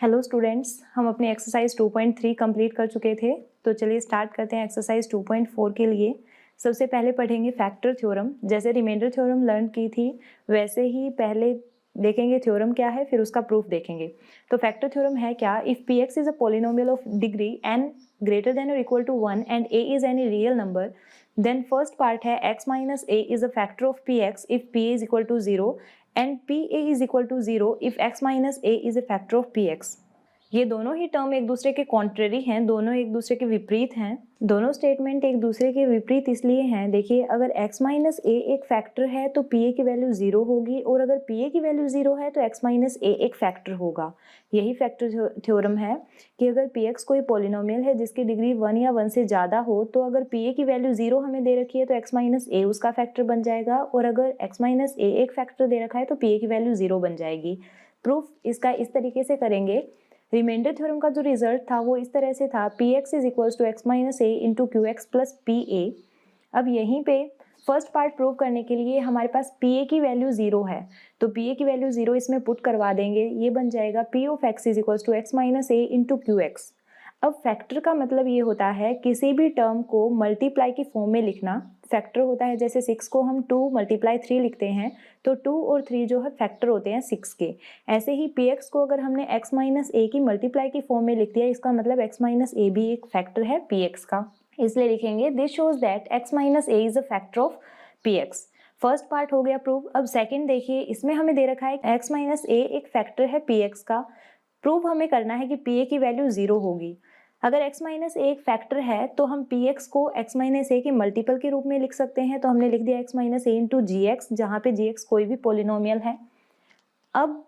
Hello students, हम अपने exercise 2.3 complete कर चुके थे। तो चलिए स्टार्ट करते हैं एक्सरसाइज 2.4 के लिए। सबसे पहले पढ़ेंगे फैक्टर थ्योरम। जैसे रिमाइंडर थ्योरम लर्न की थी वैसे ही पहले देखेंगे थ्योरम क्या है, फिर उसका प्रूफ देखेंगे। तो फैक्टर थ्योरम है क्या? If P x is a polynomial of degree n greater than or equal to 1 and a is any real number, then first part है x minus a is a factor of px if pa is equal to 0 and pa is equal to 0 if x minus a is a factor of px। ये दोनों ही term एक दूसरे के contrary हैं, दोनों एक दूसरे के विपरीत हैं। दोनों स्टेटमेंट एक दूसरे के विपरीत इसलिए हैं, देखिए अगर x माइनस ए एक फैक्टर है तो pa की वैल्यू 0 होगी, और अगर pa की वैल्यू 0 है तो x माइनस ए एक फैक्टर होगा। यही फैक्टर थ्योरम है कि अगर px कोई पॉलिनोमियल है जिसकी डिग्री 1 या 1 से ज़्यादा हो, तो अगर pa की वैल्यू 0 हमें दे रखी है तो x माइनस ए उसका फैक्टर बन जाएगा, और अगर x माइनस ए एक फैक्टर दे रखा है तो pa की वैल्यू 0 बन जाएगी। प्रूफ इसका इस तरीके से करेंगे। रिमाइंडर थ्योरम का जो रिजल्ट था वो इस तरह से था, P x is equals to X minus A into Q X plus P A. अब यहीं पे फर्स्ट पार्ट प्रूव करने के लिए हमारे पास पी ए की वैल्यू 0 है, तो पी ए की वैल्यू 0 इसमें पुट करवा देंगे। ये बन जाएगा P of X is equals to X minus A into Q X. अब फैक्टर का मतलब ये होता है किसी भी टर्म को मल्टीप्लाई की फॉर्म में लिखना। फैक्टर होता है जैसे 6 को हम 2 मल्टीप्लाई 3 लिखते हैं, तो 2 और 3 जो है फैक्टर होते हैं 6 के। ऐसे ही पी एक्स को अगर हमने x माइनस ए की मल्टीप्लाई की फॉर्म में लिख दिया, इसका मतलब x माइनस ए भी एक फैक्टर है पी एक्स का, इसलिए लिखेंगे this shows that x minus A is a factor of p x. First part हो गया प्रूव। अब सेकंड देखिए, इसमें हमें दे रखा है x माइनस ए एक फैक्टर है पी एक्स का। प्रूव हमें करना है कि पी ए की वैल्यू 0 होगी। अगर x माइनस ए एक फैक्टर है तो हम पी एक्स को x माइनस ए के मल्टीपल के रूप में लिख सकते हैं, तो हमने लिख दिया x माइनस ए इंटू जी एक्स, जहाँ पे जी एक्स कोई भी पोलिनोमियल है। अब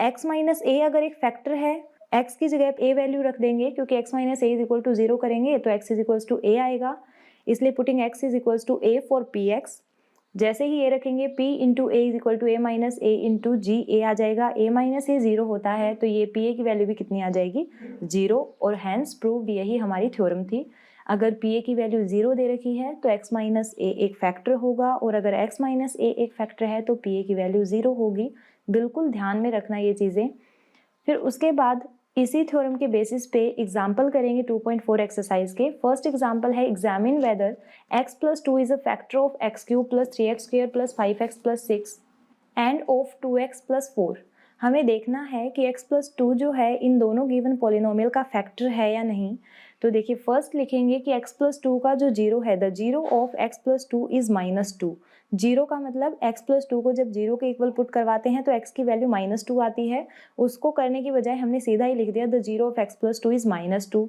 x माइनस ए अगर एक फैक्टर है, x की जगह a वैल्यू रख देंगे, क्योंकि x minus A is equal to 0 करेंगे तो x is equal to a आएगा, इसलिए putting x is equal to a for P X. जैसे ही a रखेंगे p into A is equal to a minus A into G, a आ जाएगा। a minus ए 0 होता है तो ये pa की वैल्यू भी कितनी आ जाएगी? 0, और हैंस प्रूव्ड यही हमारी थ्योरम थी। अगर pa की वैल्यू 0 दे रखी है तो x माइनस ए एक फैक्टर होगा, और अगर x माइनस ए एक फैक्टर है तो pa की वैल्यू 0 होगी। बिल्कुल ध्यान में रखना ये चीज़ें। फिर उसके बाद इसी थ्योरम के बेसिस पे एग्जाम्पल करेंगे 2.4 एक्सरसाइज के। फर्स्ट एग्जाम्पल है, examine whether x plus 2 is a factor of X cube plus 3x square plus 5x plus 6 and of 2x plus 4। हमें देखना है कि x प्लस 2 जो है इन दोनों गिवन पॉलिनोमियल का फैक्टर है या नहीं। तो देखिए फर्स्ट लिखेंगे कि x प्लस 2 का जो जीरो है, the zero of x plus 2 is minus 2। Zero का मतलब x प्लस 2 को जब जीरो के इक्वल पुट करवाते हैं तो x की वैल्यू माइनस 2 आती है। उसको करने की बजाय हमने सीधा ही लिख दिया the zero of x plus 2 is minus 2।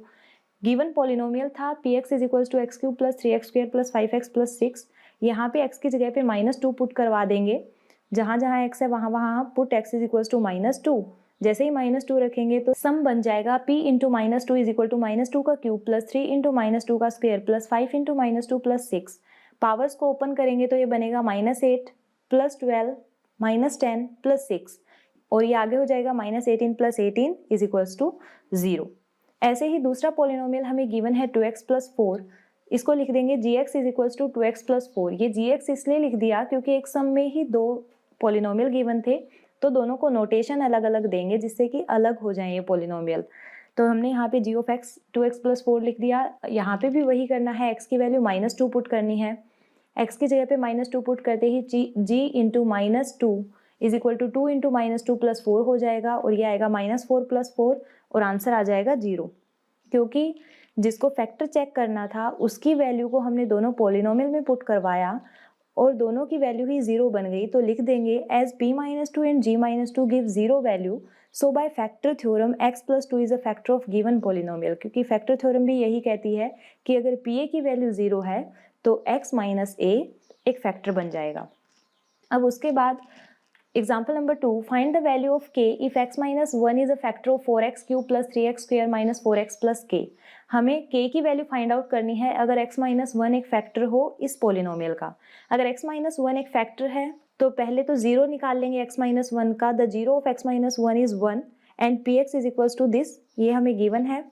Given polynomial था P x is equal to x cube plus 3x square plus 5x plus 6। यहाँ पे x की जगह पे माइनस 2 पुट करवा देंगे, जहाँ जहाँ x है वहाँ वहाँ put x is equal to minus 2। जैसे ही माइनस 2 रखेंगे तो सम बन जाएगा p into minus 2 is equal to minus 2 का क्यूब प्लस 3 इंटू माइनस 2 का square plus 5 into minus 2 plus 6। Powers को ओपन करेंगे तो ये बनेगा माइनस 8 प्लस 12 माइनस 10 प्लस 6, और ये आगे हो जाएगा minus 18 plus 18 is equals to 0। ऐसे ही दूसरा पॉलिनोमियल हमें गिवन है 2x प्लस 4। इसको लिख देंगे gx is equals to 2x plus 4। ये gx इसलिए लिख दिया क्योंकि एक सम में ही दो पॉलिनोमियल गिवन थे, तो दोनों को नोटेशन अलग अलग देंगे जिससे कि अलग हो जाए ये पॉलिनोमियल। तो हमने यहाँ पे g of x 2x plus 4 लिख दिया। यहाँ पे भी वही करना है, x की वैल्यू माइनस 2 पुट करनी है। x की जगह पे माइनस 2 पुट करते ही g into minus 2 is equal to 2 into minus 2 plus 4 हो जाएगा, और ये आएगा माइनस 4 प्लस 4, और आंसर आ जाएगा 0। क्योंकि जिसको फैक्टर चेक करना था उसकी वैल्यू को हमने दोनों पॉलिनोमियल में पुट करवाया और दोनों की वैल्यू ही 0 बन गई, तो लिख देंगे as p minus 2 and g minus 2 give 0 value, so by factor theorem x plus 2 is a factor of given polynomial. क्योंकि फैक्टर थ्योरम भी यही कहती है कि अगर pa की वैल्यू 0 है तो x माइनस a एक फैक्टर बन जाएगा। अब उसके बाद example number 2, find the value of k if x minus 1 is a factor of 4x cube plus 3x square minus 4x plus k। हमें k की वैल्यू फाइंड आउट करनी है अगर x माइनस 1 एक फैक्टर हो इस पोलिनोमियल का। अगर x माइनस 1 एक फैक्टर है तो पहले तो 0 निकाल लेंगे x माइनस 1 का, the zero of x minus 1 is 1 and p x is equal to this, ये हमें गिवन है।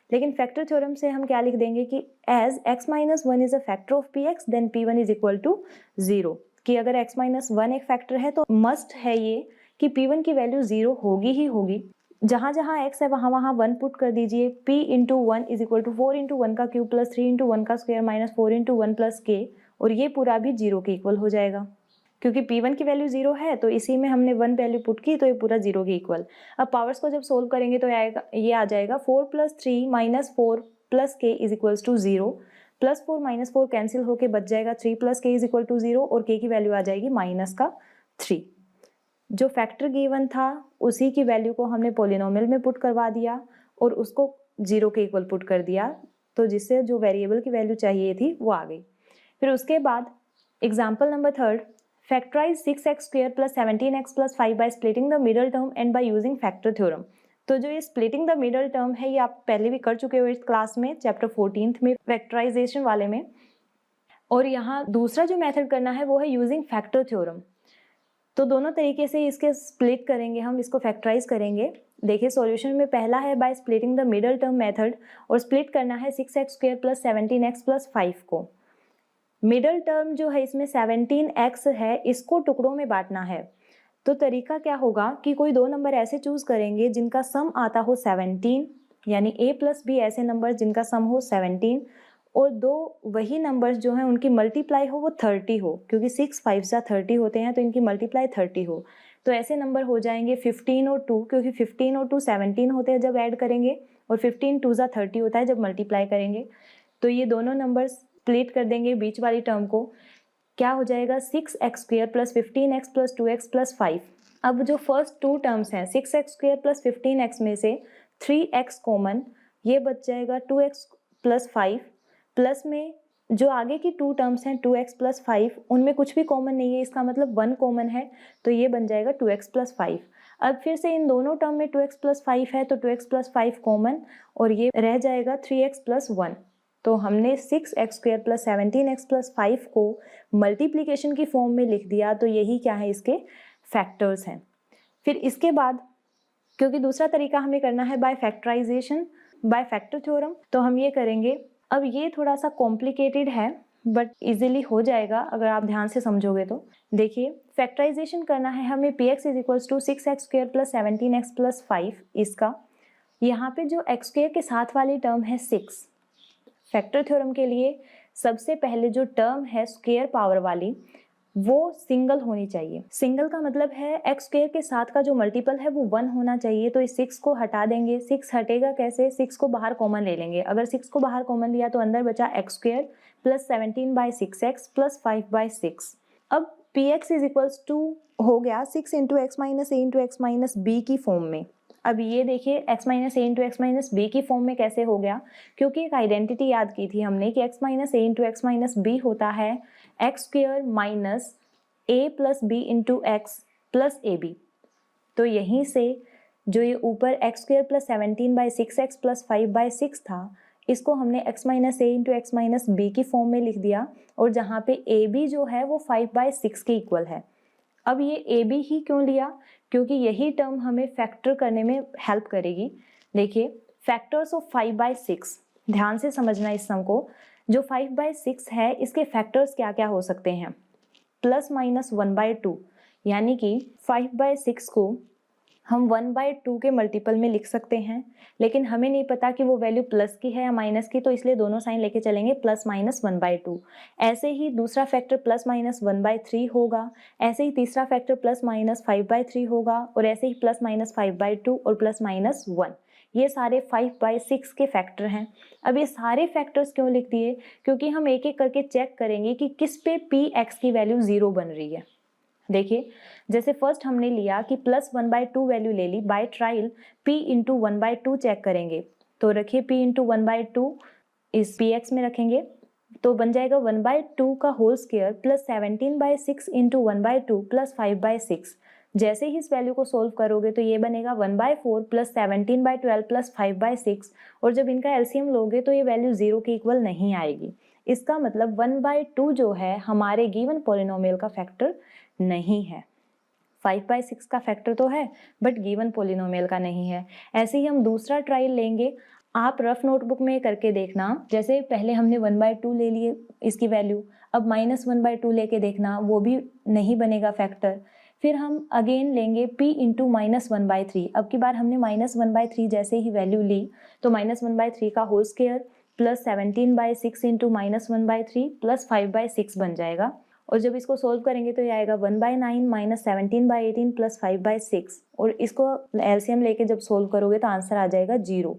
लेकिन फैक्टर थ्योरम से हम क्या लिख देंगे कि as x minus 1 is a factor of p x then p1 is equal to 0, कि अगर x माइनस 1 एक फैक्टर है तो मस्ट है ये कि p1 की वैल्यू 0 होगी ही होगी। जहाँ जहाँ x है वहाँ वहाँ 1 पुट कर दीजिए। p into 1 is equal to 4 into 1 का क्यूब प्लस 3 इंटू 1 का square minus 4 into 1 plus k, और ये पूरा भी 0 के इक्वल हो जाएगा क्योंकि p1 की वैल्यू 0 है तो इसी में हमने 1 वैल्यू पुट की तो ये पूरा 0 के इक्वल। अब पावर्स को जब सोल्व करेंगे तो ये आ जाएगा 4 plus 3 minus 4 plus k is equals to 0, plus 4 minus 4 cancel होके बच जाएगा 3 plus k is equal to 0 और k की वैल्यू आ जाएगी माइनस का 3। जो फैक्टर गिवन था उसी की वैल्यू को हमने पॉलिनोमियल में पुट करवा दिया और उसको 0 के इक्वल पुट कर दिया, तो जिससे जो वेरिएबल की वैल्यू चाहिए थी वो आ गई। फिर उसके बाद example number 3, factorise 6x square plus 17x plus 5 by splitting the middle term and by using factor theorem. तो जो ये स्प्लिटिंग द मिडल टर्म है ये आप पहले भी कर चुके हो इस क्लास में, चैप्टर 14 में फैक्टराइजेशन वाले में। और यहाँ दूसरा जो मेथड करना है वो है यूजिंग फैक्टर थ्योरम। तो दोनों तरीके से इसके स्प्लिट करेंगे, हम इसको फैक्टराइज करेंगे। देखिए सॉल्यूशन में पहला है bye splitting the middle term method, और स्प्लिट करना है 6x square plus 17x plus 5 को। मिडल टर्म जो है इसमें 17x है, इसको टुकड़ों में बांटना है। तो तरीका क्या होगा कि कोई दो नंबर ऐसे चूज करेंगे जिनका सम आता हो 17, यानी a प्लस b ऐसे नंबर जिनका सम हो 17, और दो वही नंबर्स जो हैं उनकी मल्टीप्लाई हो वो 30 हो, क्योंकि 6 5 जा 30 होते हैं तो इनकी मल्टीप्लाई 30 हो। तो ऐसे नंबर हो जाएंगे 15 और 2, क्योंकि 15 और 2 17 होते हैं जब ऐड करेंगे, और 15 2 जा 30 होता है जब मल्टीप्लाई करेंगे। तो ये दोनों नंबर्स स्प्लिट कर देंगे बीच वाली टर्म को, क्या हो जाएगा 6x square plus 15x plus 2x plus 5। अब जो फर्स्ट टू टर्म्स हैं 6x स्क्वायर प्लस 15x में से 3x कॉमन, ये बच जाएगा 2x प्लस 5, प्लस में जो आगे की टू टर्म्स हैं 2x प्लस 5 उनमें कुछ भी कॉमन नहीं है, इसका मतलब 1 कॉमन है, तो ये बन जाएगा 2x प्लस 5। अब फिर से इन दोनों टर्म में 2x प्लस 5 है तो 2x प्लस 5 कॉमन, और ये रह जाएगा 3x प्लस 1। तो हमने 6x square plus 17x plus 5 को मल्टीप्लीकेशन की फॉर्म में लिख दिया, तो यही क्या है इसके फैक्टर्स हैं। फिर इसके बाद क्योंकि दूसरा तरीका हमें करना है by factorisation by factor theorem, तो हम ये करेंगे। अब ये थोड़ा सा कॉम्प्लिकेटेड है बट इजीली हो जाएगा अगर आप ध्यान से समझोगे तो। देखिए फैक्टराइजेशन करना है हमें px is equals to 6x square plus 17x plus 5 इसका। यहाँ पे जो x स्क्वायर के साथ वाली टर्म है 6, फैक्टर थ्योरम के लिए सबसे पहले जो टर्म है स्क्वायर पावर वाली वो सिंगल होनी चाहिए। सिंगल का मतलब है x स्क्वायर के साथ का जो मल्टीपल है वो 1 होना चाहिए, तो इस 6 को हटा देंगे। 6 हटेगा कैसे, 6 को बाहर कॉमन ले लेंगे। अगर 6 को बाहर कॉमन लिया तो अंदर बचा x square plus 17 by 6x plus 5 by 6। अब px इज इक्वल्स टू हो गया 6 इंटू एक्स माइनस ए इंटू एक्स माइनस बी की फॉर्म में। अब ये देखिए x माइनस ए इंटू एक्स माइनस बी की फॉर्म में कैसे हो गया, क्योंकि एक आइडेंटिटी याद की थी हमने कि x माइनस ए इंटू एक्स माइनस बी होता है x square minus a plus b into x plus a b. तो यहीं से जो ये ऊपर x square plus 17 by 6x plus 5 by 6 था, इसको हमने x माइनस ए इंटू एक्स माइनस बी की फॉर्म में लिख दिया, और जहाँ पे ए बी जो है वो 5 बाई 6 के इक्वल है। अब ये ए बी ही क्यों लिया, क्योंकि यही टर्म हमें फैक्टर करने में हेल्प करेगी। देखिए फैक्टर्स ऑफ 5 बाई 6, ध्यान से समझना इस सम को। जो 5 बाई 6 है इसके फैक्टर्स क्या क्या हो सकते हैं, प्लस माइनस 1 बाई 2, यानी कि 5 बाई 6 को हम 1 बाई 2 के मल्टीपल में लिख सकते हैं, लेकिन हमें नहीं पता कि वो वैल्यू प्लस की है या माइनस की, तो इसलिए दोनों साइन लेके चलेंगे प्लस माइनस 1 बाई 2। ऐसे ही दूसरा फैक्टर प्लस माइनस 1 बाई 3 होगा, ऐसे ही तीसरा फैक्टर प्लस माइनस 5 बाई 3 होगा, और ऐसे ही प्लस माइनस 5 बाई 2 और प्लस माइनस 1। ये सारे 5 बाई 6 के फैक्टर हैं। अब ये सारे फैक्टर्स क्यों लिख दिए, क्योंकि हम एक एक करके चेक करेंगे कि किस पे पी एक्स की वैल्यू 0 बन रही है। देखिए जैसे फर्स्ट हमने लिया कि प्लस 1 बाई 2 वैल्यू ले ली, by trial p into 1 by 2 check करेंगे। तो रखिए p इंटू 1 बाई 2 इस पी एक्स में रखेंगे, तो बन जाएगा 1 बाई 2 का whole square plus 17 by 6 into 1 by 2 plus 5 by 6। जैसे ही इस वैल्यू को सोल्व करोगे तो ये बनेगा 1 by 4 plus 17 by 12 plus 5 by 6, और जब इनका एलसीएम लोगे तो ये वैल्यू 0 के इक्वल नहीं आएगी। इसका मतलब 1 बाई 2 जो है हमारे गिवन पॉलिनोमियल का फैक्टर नहीं है। 5 बाई 6 का फैक्टर तो है बट गिवन पॉलिनोमियल का नहीं है। ऐसे ही हम दूसरा ट्रायल लेंगे, आप रफ नोटबुक में करके देखना। जैसे पहले हमने 1 बाई 2 ले लिए इसकी वैल्यू, अब माइनस 1 बाई 2 लेके देखना, वो भी नहीं बनेगा फैक्टर। फिर हम अगेन लेंगे p इंटू -1/3। अब की बार हमने -1/3 जैसे ही वैल्यू ली तो -1/3 का whole square plus 17/6 into -1/3 plus 5/6 बन जाएगा। और जब इसको सोल्व करेंगे तो ये आएगा 1/9 माइनस 17/18 प्लस 5/6। और इसको एलसीएम लेके जब सोल्व करोगे तो आंसर आ जाएगा 0,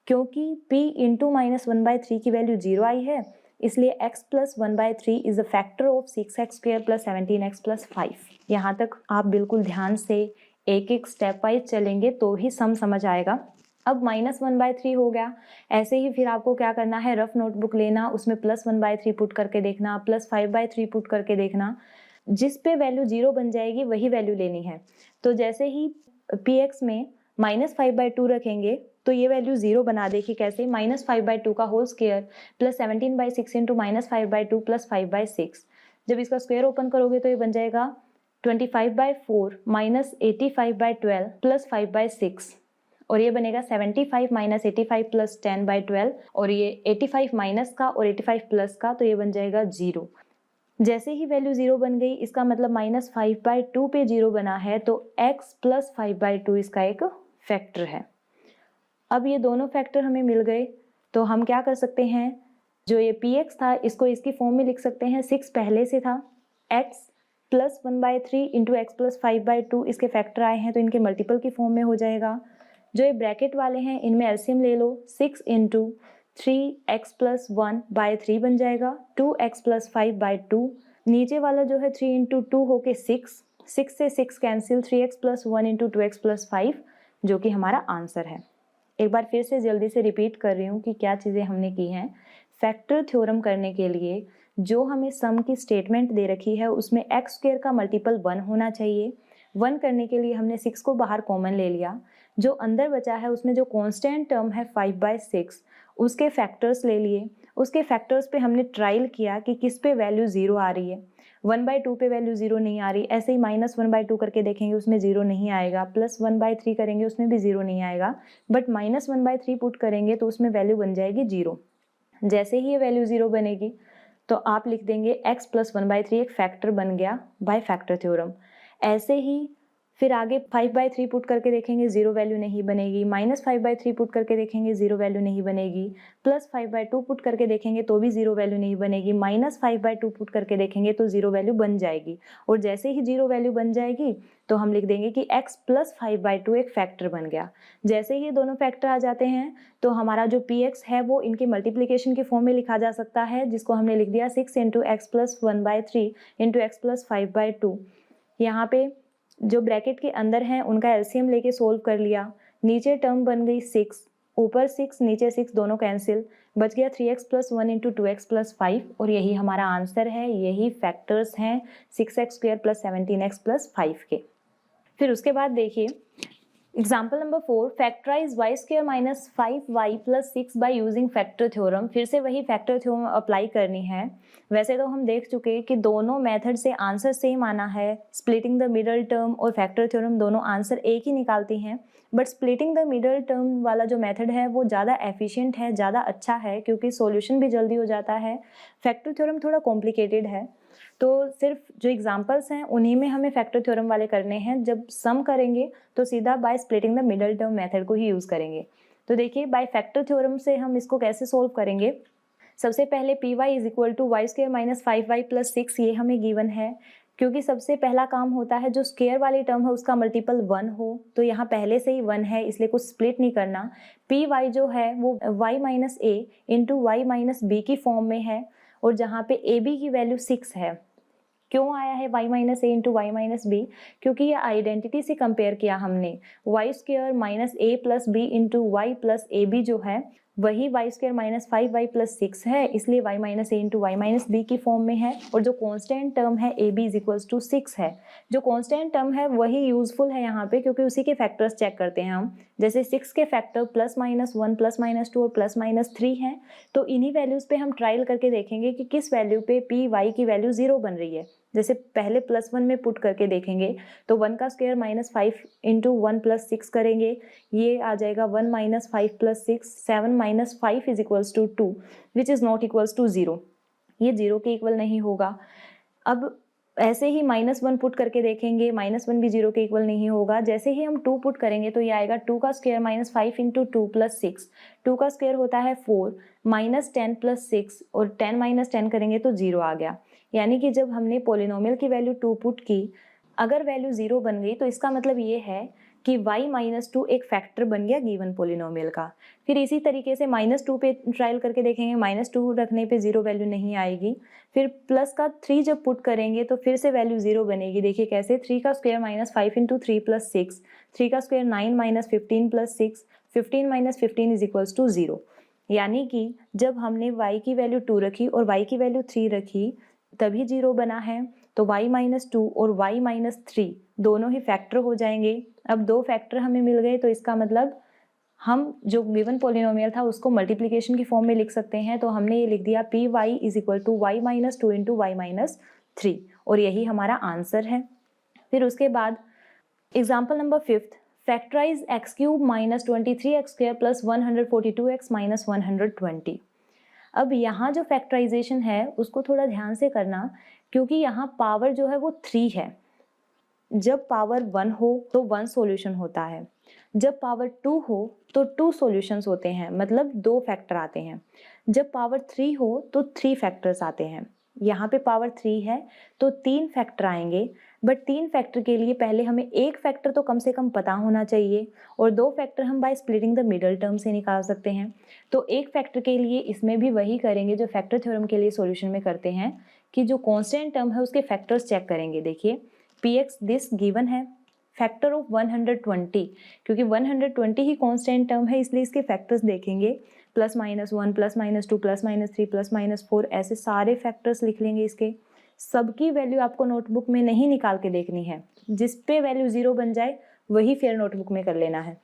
क्योंकि p इंटू -1/3 की वैल्यू 0 आई है, इसलिए x plus 1/3 is a factor of 6x square plus 17x plus 5। यहाँ तक आप बिल्कुल ध्यान से एक एक स्टेप वाइज चलेंगे तो ही सम समझ आएगा। अब -1/3 हो गया, ऐसे ही फिर आपको क्या करना है, रफ नोटबुक लेना, उसमें +1/3 पुट करके देखना, +5/3 पुट करके देखना, जिस पे वैल्यू 0 बन जाएगी वही वैल्यू लेनी है। तो जैसे ही px में -5/2 रखेंगे तो ये वैल्यू 0 बना देगी। कैसे, -5/2 का whole square plus 17/6 into -5/2 plus 5/6। जब इसका स्क्वायर ओपन करोगे तो ये बन जाएगा 25/4 माइनस 85/12 प्लस 5/6। और ये बनेगा 75 माइनस 85 प्लस 10/12। और ये 85 माइनस का और 85 प्लस का, तो ये बन जाएगा 0। जैसे ही वैल्यू 0 बन गई, इसका मतलब -5/2 पे 0 बना है, तो x प्लस 5/2 इसका एक फैक्टर है। अब ये दोनों फैक्टर हमें मिल गए तो हम क्या कर सकते हैं, जो ये px था इसको इसकी फॉर्म में लिख सकते हैं। 6 पहले से था, x plus 1/3 into x plus 5/2 इसके फैक्टर आए हैं तो इनके मल्टीपल की फॉर्म में हो जाएगा। जो ये ब्रैकेट वाले हैं इनमें एलसीएम ले लो, 6 इंटू 3x प्लस 1/3 बन जाएगा, 2x प्लस 5/2। नीचे वाला जो है 3 इंटू 2 होके 6, 6 से 6 cancel, 3x plus 1 into 2x plus 5, जो कि हमारा आंसर है। एक बार फिर से जल्दी से रिपीट कर रही हूँ कि क्या चीज़ें हमने की हैं। फैक्टर थ्योरम करने के लिए जो हमें सम की स्टेटमेंट दे रखी है उसमें एक्स स्क्वायर का मल्टीपल 1 होना चाहिए। 1 करने के लिए हमने 6 को बाहर कॉमन ले लिया, जो अंदर बचा है उसमें जो कांस्टेंट टर्म है 5/6 उसके फैक्टर्स ले लिए। उसके फैक्टर्स पे हमने ट्रायल किया कि किस पे वैल्यू 0 आ रही है। 1/2 पे वैल्यू 0 नहीं आ रही, ऐसे ही -1/2 करके देखेंगे उसमें 0 नहीं आएगा, +1/3 करेंगे उसमें भी 0 नहीं आएगा, बट -1/3 पुट करेंगे तो उसमें वैल्यू बन जाएगी 0। जैसे ही ये वैल्यू 0 बनेगी तो आप लिख देंगे x प्लस 1/3 एक फैक्टर बन गया बाय फैक्टर थ्योरम। ऐसे ही फिर आगे 5/3 पुट करके देखेंगे 0 वैल्यू नहीं बनेगी, -5/3 पुट करके देखेंगे 0 वैल्यू नहीं बनेगी, +5/2 पुट करके देखेंगे तो भी 0 वैल्यू नहीं बनेगी, -5/2 पुट करके देखेंगे तो 0 वैल्यू बन जाएगी। और जैसे ही 0 वैल्यू बन जाएगी तो हम लिख देंगे कि x प्लस 5/2 एक फैक्टर बन गया। जैसे ही ये दोनों फैक्टर आ जाते हैं तो हमारा जो px है वो इनके मल्टीप्लिकेशन के फॉर्म में लिखा जा सकता है, जिसको हमने लिख दिया 6 into x plus 1/3 into x plus 5/2। यहाँ पे जो ब्रैकेट के अंदर हैं उनका एलसीएम लेके सोल्व कर लिया। नीचे टर्म बन गई 6, ऊपर 6 नीचे 6 दोनों कैंसिल, बच गया 3x plus 1 into 2x plus 5। और यही हमारा आंसर है, यही फैक्टर्स हैं 6x square plus 17x plus 5 के। फिर उसके बाद देखिए example number 4, factorise y square minus 5y plus 6 by using factor theorem. फिर से वही फैक्टर थ्योरम अप्लाई करनी है। वैसे तो हम देख चुके कि दोनों मेथड से आंसर सेम आना है, स्प्लिटिंग द मिडल टर्म और फैक्टर थ्योरम दोनों आंसर एक ही निकालती हैं, but splitting the middle term वाला जो मेथड है वो ज़्यादा एफिशिएंट है, ज़्यादा अच्छा है, क्योंकि सॉल्यूशन भी जल्दी हो जाता है। फैक्टर थ्योरम थोड़ा कॉम्प्लिकेटेड है, तो सिर्फ जो एग्जांपल्स हैं उन्हीं में हमें फैक्टर थ्योरम वाले करने हैं। जब सम करेंगे तो सीधा bye splitting the middle term method को ही यूज़ करेंगे। तो देखिए बाय फैक्टर थ्योरम से हम इसको कैसे सोल्व करेंगे। सबसे पहले p y is equal to y square minus 5y plus 6, ये हमें गिवन है, क्योंकि सबसे पहला काम होता है जो स्क्वायर वाली टर्म है उसका मल्टीपल 1 हो, तो यहाँ पहले से ही 1 है इसलिए कुछ स्प्लिट नहीं करना। पी वाई जो है वो y माइनस ए इंटू वाई माइनस बी की फॉर्म में है, और जहाँ पे ए बी की वैल्यू 6 है। क्यों आया है y माइनस ए इंटू वाई माइनस बी, क्योंकि ये आइडेंटिटी से कंपेयर किया हमने। Y square minus a plus b into y plus a b जो है वही Y square minus 5y plus 6 है, इसलिए y माइनस ए इंटू वाई माइनस बी की फॉर्म में है। और जो कांस्टेंट टर्म है a b is equals to 6 है। जो कांस्टेंट टर्म है वही यूजफुल है यहाँ पे, क्योंकि उसी के फैक्टर्स चेक करते हैं हम। जैसे 6 के फैक्टर +-1 +-2 और +-3 हैं, तो इन्हीं वैल्यूज पे हम ट्रायल करके देखेंगे कि किस वैल्यू पे पी वाई की वैल्यू 0 बन रही है। जैसे पहले +1 में पुट करके देखेंगे तो 1 का स्क्वायर माइनस 5 इंटू 1 प्लस 6 करेंगे, ये आ जाएगा 1 minus 5 plus 6, 7 minus 5 is equals to 2 which is not equals to 0। ये 0 के इक्वल नहीं होगा। अब ऐसे ही -1 पुट करके देखेंगे, -1 भी 0 के इक्वल नहीं होगा। जैसे ही हम 2 पुट करेंगे तो ये आएगा 2 का स्क्वायर -5 इंटू 2 प्लस 6, 2 का स्क्वायर होता है 4, -10 प्लस 6 और 10 माइनस 10 करेंगे तो 0 आ गया। यानी कि जब हमने पोलिनोमियल की वैल्यू 2 पुट की, अगर वैल्यू 0 बन गई तो इसका मतलब ये है कि y-2 एक फैक्टर बन गया गिवन पोलिनोमियल का। फिर इसी तरीके से -2 पे ट्रायल करके देखेंगे, -2 रखने पे 0 वैल्यू नहीं आएगी। फिर प्लस का 3 जब पुट करेंगे तो फिर से वैल्यू 0 बनेगी। देखिए कैसे, 3 का स्क्वायर -5 इंटू 3 प्लस 6, 3 का square 9 minus 15 plus 6, 15 minus 15 is equals to 0। यानी कि जब हमने y की वैल्यू 2 रखी और y की वैल्यू 3 रखी तभी 0 बना है। तो y-2 और y-3 दोनों ही फैक्टर हो जाएंगे। अब 2 फैक्टर हमें मिल गए तो इसका मतलब हम जो गिवन पोलिनोमियल था उसको मल्टीप्लिकेशन की फॉर्म में लिख सकते हैं। तो हमने ये लिख दिया py is equal to y-2 into y-3 और यही हमारा आंसर है। फिर उसके बाद example number 5, factorise x³ minus 23x square plus 142x minus 120। अब यहाँ जो फैक्टराइजेशन है उसको थोड़ा ध्यान से करना, क्योंकि यहाँ पावर जो है वो 3 है। जब पावर 1 हो तो 1 सॉल्यूशन होता है, जब पावर 2 हो तो 2 सॉल्यूशंस होते हैं, मतलब 2 फैक्टर आते हैं। जब पावर 3 हो तो 3 फैक्टर्स आते हैं। यहाँ पे पावर 3 है तो 3 फैक्टर आएंगे, बट 3 फैक्टर के लिए पहले हमें एक फैक्टर तो कम से कम पता होना चाहिए और 2 फैक्टर हम bye splitting the middle term से निकाल सकते हैं। तो एक फैक्टर के लिए इसमें भी वही करेंगे जो फैक्टर थ्योरम के लिए सॉल्यूशन में करते हैं कि जो कांस्टेंट टर्म है उसके फैक्टर्स चेक करेंगे। देखिए px दिस गिवन है, फैक्टर ऑफ 120, क्योंकि 120 ही कांस्टेंट टर्म है इसलिए इसके फैक्टर्स देखेंगे, +-1 +-2 +-3 +-4 ऐसे सारे फैक्टर्स लिख लेंगे। इसके सबकी वैल्यू आपको नोटबुक में नहीं निकाल के देखनी है, जिस पे वैल्यू 0 बन जाए वही फिर नोटबुक में कर लेना है।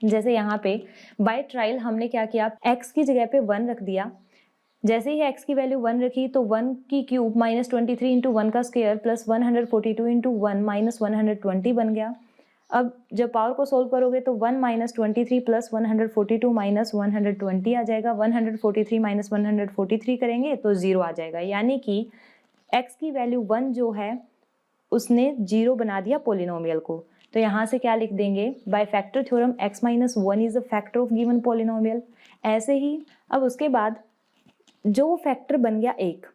जैसे यहाँ पे बाय ट्रायल हमने क्या किया, x की जगह पे 1 रख दिया। जैसे ही x की वैल्यू 1 रखी तो 1 की क्यूब -23 इंटू 1 का स्क्वायर प्लस 142 इंटू 1 माइनस 120 बन गया। अब जब पावर को सोल्व करोगे तो 1 माइनस 23 प्लस 142 माइनस 120 आ जाएगा। 143 माइनस 143 करेंगे तो 0 आ जाएगा। यानी कि x की वैल्यू 1 जो है उसने 0 बना दिया पोलिनोमियल को। तो यहाँ से क्या लिख देंगे, bye factor theorem x-1 is a factor of given polynomial. ऐसे ही अब उसके बाद जो फैक्टर बन गया एक,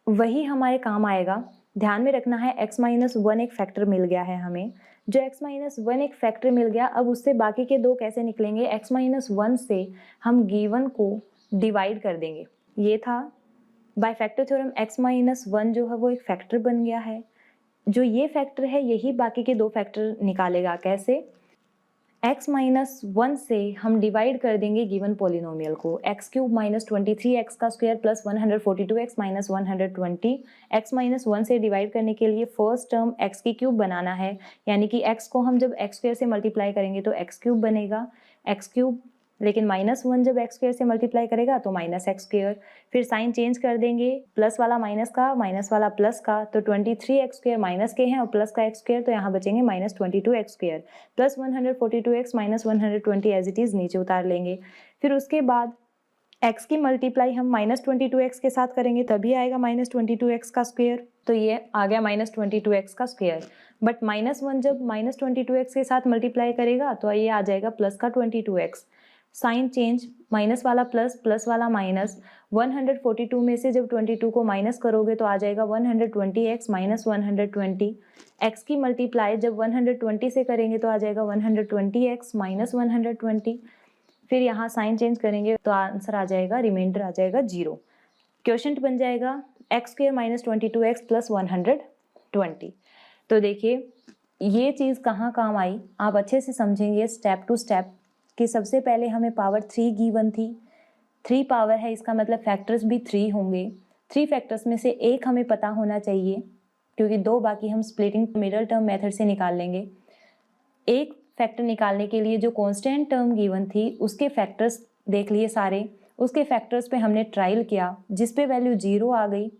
वही हमारे काम आएगा। ध्यान में रखना है x-1 एक फैक्टर मिल गया है हमें। जो x-1 एक फैक्टर मिल गया, अब उससे बाकी के 2 कैसे निकलेंगे, x-1 से हम गिवन को डिवाइड कर देंगे। ये था बाय फैक्टर थ्योरम x-1 जो है वो एक फैक्टर बन गया है। जो ये फैक्टर है यही बाकी के 2 फैक्टर निकालेगा। कैसे, x-1 से हम डिवाइड कर देंगे गिवन पोलिनोमियल को, x³ माइनस 23x का square plus 142x minus 120। x-1 से डिवाइड करने के लिए फर्स्ट टर्म x की क्यूब बनाना है, यानी कि x को हम जब x² से मल्टीप्लाई करेंगे तो x³ बनेगा, x³, लेकिन -1 जब x² से मल्टीप्लाई करेगा तो -x²। फिर साइन चेंज कर देंगे, प्लस वाला माइनस का, माइनस वाला प्लस का। तो 23x² माइनस के हैं और प्लस का x², तो यहाँ बचेंगे -22x² plus 142x minus 120 as it is नीचे उतार लेंगे। फिर उसके बाद x की मल्टीप्लाई हम -22x के साथ करेंगे तभी आएगा -22x का स्क्वायर। तो ये आ गया -22x का स्क्वायर। बट -1 जब -22x के साथ मल्टीप्लाई करेगा तो ये आ जाएगा प्लस का 22x। साइन चेंज, माइनस वाला प्लस, प्लस वाला माइनस। 142 में से जब 22 को माइनस करोगे तो आ जाएगा 120x माइनस 120। x की मल्टीप्लाई जब 120 से करेंगे तो आ जाएगा 120x माइनस 120। फिर यहाँ साइन चेंज करेंगे तो आंसर आ जाएगा, रिमाइंडर आ जाएगा 0। क्वोशंट बन जाएगा x² माइनस 22x प्लस 120। तो देखिए ये चीज़ कहाँ काम आई, आप अच्छे से समझेंगे स्टेप टू स्टेप कि सबसे पहले हमें पावर 3 गिवन थी। 3 पावर है, इसका मतलब फैक्टर्स भी 3 होंगे। 3 फैक्टर्स में से एक हमें पता होना चाहिए, क्योंकि 2 बाकी हम स्प्लिटिंग मिडल टर्म मेथड से निकाल लेंगे। एक फैक्टर निकालने के लिए जो कांस्टेंट टर्म गिवन थी उसके फैक्टर्स देख लिए सारे, उसके फैक्टर्स पे हमने ट्रायल किया, जिस पे वैल्यू 0 आ गई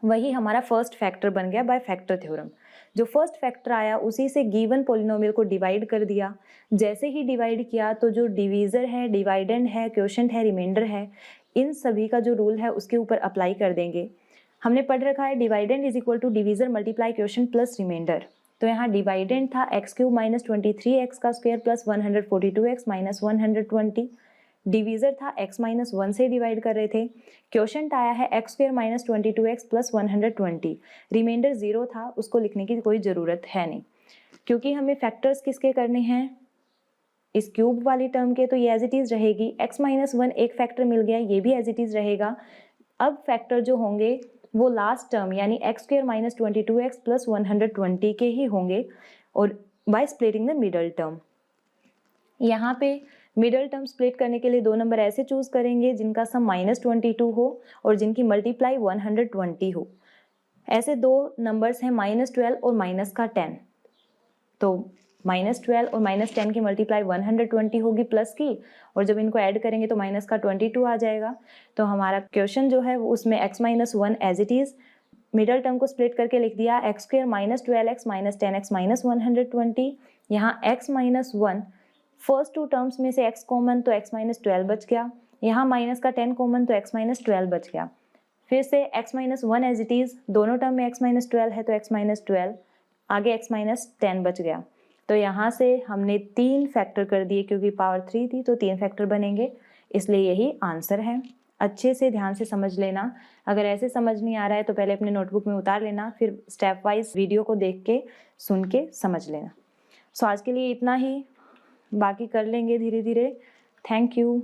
वही हमारा फर्स्ट फैक्टर बन गया बाय फैक्टर थ्योरम। जो फर्स्ट फैक्टर आया उसी से गिवन पोलिनोमियल को डिवाइड कर दिया। जैसे ही डिवाइड किया तो जो डिवीज़र है, डिवाइडेंड है, क्वोशंट है, रिमाइंडर है, इन सभी का जो रूल है उसके ऊपर अप्लाई कर देंगे। हमने पढ़ रखा है dividend is equal to divisor multiply quotient plus remainder. तो यहाँ डिवाइडेंड था x³ माइनस 23x का square plus 142x minus 120। Divisor था x माइनस 1 से डिवाइड कर रहे थे। क्वोशिएंट आया है x² minus 22x plus 120। Reminder 0 था, उसको लिखने की कोई ज़रूरत है नहीं, क्योंकि हमें फैक्टर्स किसके करने हैं, इस क्यूब वाली टर्म के, तो ये एज इट इज़ रहेगी। x माइनस 1 एक फैक्टर मिल गया, ये भी एज इट इज़ रहेगा। अब फैक्टर जो होंगे वो लास्ट टर्म यानी x² माइनस 22x प्लस 120 के ही होंगे, और bye splitting the middle term. यहाँ पे मिडल टर्म स्प्लिट करने के लिए दो नंबर ऐसे चूज करेंगे जिनका सम -22 हो और जिनकी मल्टीप्लाई 120 हो। ऐसे दो नंबर्स हैं -12 और -10। तो -12 और -10 की मल्टीप्लाई 120 होगी प्लस की, और जब इनको ऐड करेंगे तो -22 आ जाएगा। तो हमारा क्वेश्चन जो है वो उसमें x-1 as it is, middle term को स्प्लिट करके लिख दिया x² minus 12x minus 10x minus 120। यहाँ x-1 फर्स्ट टू टर्म्स में से x कॉमन तो x-12 बच गया, यहाँ माइनस का 10 कॉमन तो x-12 बच गया। फिर से x-1 एज इट इज़, दोनों टर्म में x-12 है तो x-12, आगे x-10 बच गया। तो यहाँ से हमने 3 फैक्टर कर दिए, क्योंकि पावर 3 थी तो 3 फैक्टर बनेंगे, इसलिए यही आंसर है। अच्छे से ध्यान से समझ लेना। अगर ऐसे समझ नहीं आ रहा है तो पहले अपने नोटबुक में उतार लेना, फिर स्टेप वाइज वीडियो को देख के सुन के समझ लेना। सो आज के लिए इतना ही, बाकी कर लेंगे धीरे धीरे। Thank you.